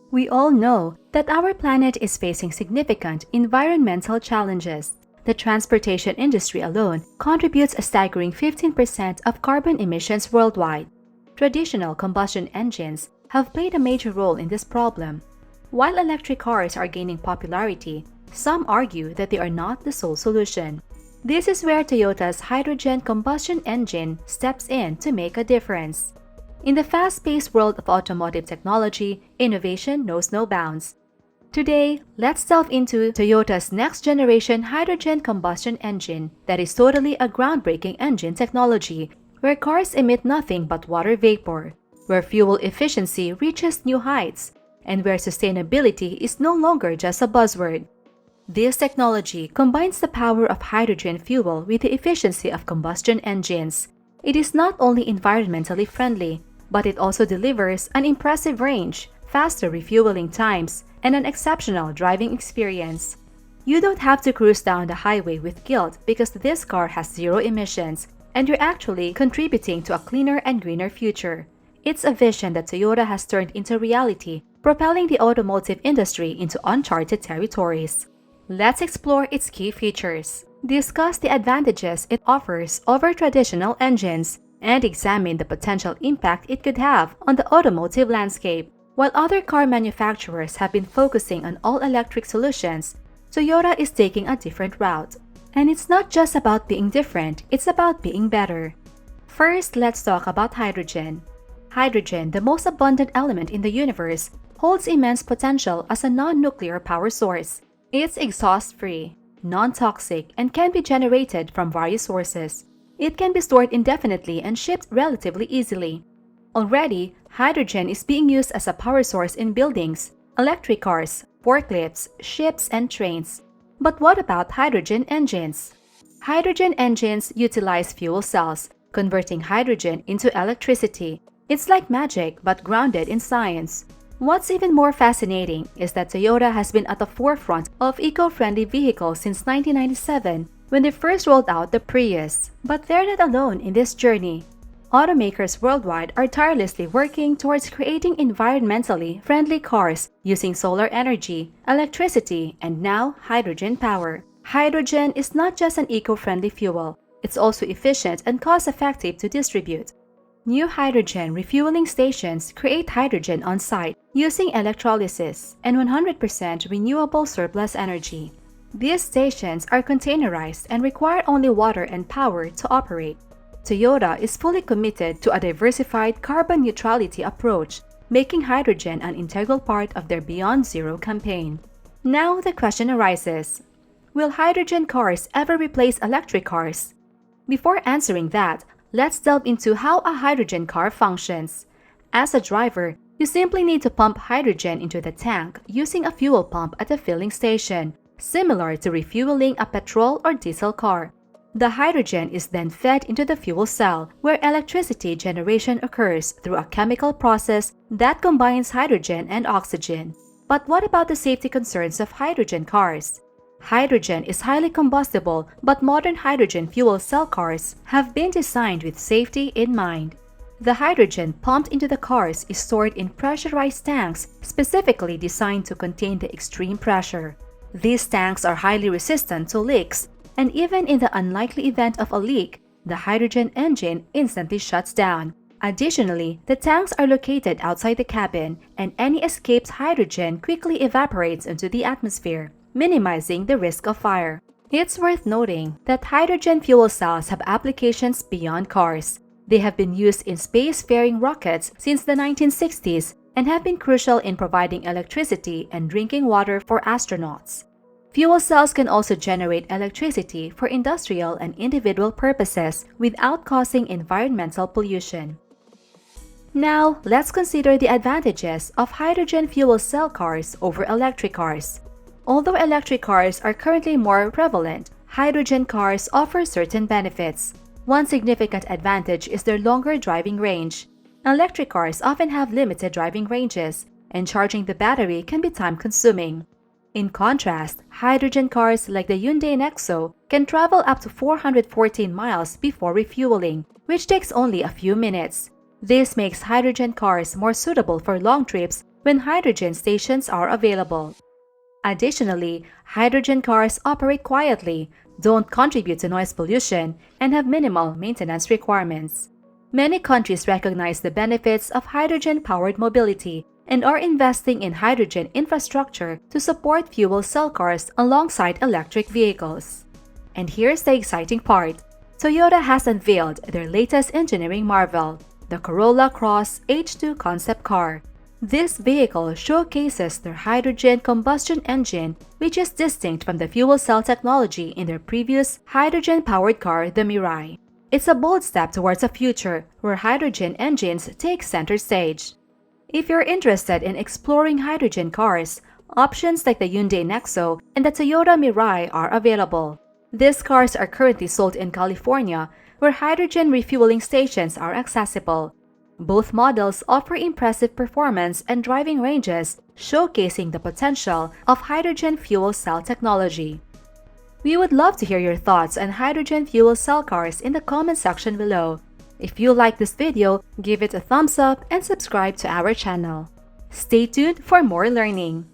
We all know that our planet is facing significant environmental challenges. The transportation industry alone contributes a staggering 15% of carbon emissions worldwide. Traditional combustion engines have played a major role in this problem. While electric cars are gaining popularity, some argue that they are not the sole solution. This is where Toyota's hydrogen combustion engine steps in to make a difference. In the fast-paced world of automotive technology, innovation knows no bounds. Today, let's delve into Toyota's next-generation hydrogen combustion engine that is totally a groundbreaking engine technology, where cars emit nothing but water vapor, where fuel efficiency reaches new heights, and where sustainability is no longer just a buzzword. This technology combines the power of hydrogen fuel with the efficiency of combustion engines. It is not only environmentally friendly, but it also delivers an impressive range, faster refueling times, and an exceptional driving experience. You don't have to cruise down the highway with guilt because this car has zero emissions, and you're actually contributing to a cleaner and greener future. It's a vision that Toyota has turned into reality, propelling the automotive industry into uncharted territories. Let's explore its key features, discuss the advantages it offers over traditional engines, and examine the potential impact it could have on the automotive landscape. While other car manufacturers have been focusing on all-electric solutions, Toyota is taking a different route. And it's not just about being different, it's about being better. First, let's talk about hydrogen. Hydrogen, the most abundant element in the universe, holds immense potential as a non-nuclear power source. It's exhaust-free, non-toxic, and can be generated from various sources. It can be stored indefinitely and shipped relatively easily. Already, hydrogen is being used as a power source in buildings, electric cars, forklifts, ships, and trains. But what about hydrogen engines? Hydrogen engines utilize fuel cells, converting hydrogen into electricity. It's like magic, but grounded in science. What's even more fascinating is that Toyota has been at the forefront of eco-friendly vehicles since 1997, when they first rolled out the Prius. But they're not alone in this journey. Automakers worldwide are tirelessly working towards creating environmentally friendly cars using solar energy, electricity, and now hydrogen power. Hydrogen is not just an eco-friendly fuel, it's also efficient and cost-effective to distribute. New hydrogen refueling stations create hydrogen on site using electrolysis and 100% renewable surplus energy. These stations are containerized and require only water and power to operate. Toyota is fully committed to a diversified carbon neutrality approach, making hydrogen an integral part of their Beyond Zero campaign. Now the question arises, will hydrogen cars ever replace electric cars? Before answering that, let's delve into how a hydrogen car functions. As a driver, you simply need to pump hydrogen into the tank using a fuel pump at a filling station, similar to refueling a petrol or diesel car. The hydrogen is then fed into the fuel cell, where electricity generation occurs through a chemical process that combines hydrogen and oxygen. But what about the safety concerns of hydrogen cars? Hydrogen is highly combustible, but modern hydrogen fuel cell cars have been designed with safety in mind. The hydrogen pumped into the cars is stored in pressurized tanks specifically designed to contain the extreme pressure. These tanks are highly resistant to leaks, and even in the unlikely event of a leak, the hydrogen engine instantly shuts down. Additionally, the tanks are located outside the cabin, and any escaped hydrogen quickly evaporates into the atmosphere, minimizing the risk of fire. It's worth noting that hydrogen fuel cells have applications beyond cars. They have been used in spacefaring rockets since the 1960s and have been crucial in providing electricity and drinking water for astronauts. Fuel cells can also generate electricity for industrial and individual purposes without causing environmental pollution. Now, let's consider the advantages of hydrogen fuel cell cars over electric cars. Although electric cars are currently more prevalent, hydrogen cars offer certain benefits. One significant advantage is their longer driving range. Electric cars often have limited driving ranges, and charging the battery can be time-consuming. In contrast, hydrogen cars like the Hyundai Nexo can travel up to 414 miles before refueling, which takes only a few minutes. This makes hydrogen cars more suitable for long trips when hydrogen stations are available. Additionally, hydrogen cars operate quietly, don't contribute to noise pollution, and have minimal maintenance requirements. Many countries recognize the benefits of hydrogen-powered mobility and are investing in hydrogen infrastructure to support fuel cell cars alongside electric vehicles. And here's the exciting part. Toyota has unveiled their latest engineering marvel, the Corolla Cross H2 concept car. This vehicle showcases their hydrogen combustion engine, which is distinct from the fuel cell technology in their previous hydrogen-powered car, the Mirai. It's a bold step towards a future where hydrogen engines take center stage. If you're interested in exploring hydrogen cars, options like the Hyundai Nexo and the Toyota Mirai are available. These cars are currently sold in California, where hydrogen refueling stations are accessible. Both models offer impressive performance and driving ranges, showcasing the potential of hydrogen fuel cell technology. We would love to hear your thoughts on hydrogen fuel cell cars in the comment section below. If you like this video, give it a thumbs up and subscribe to our channel. Stay tuned for more learning.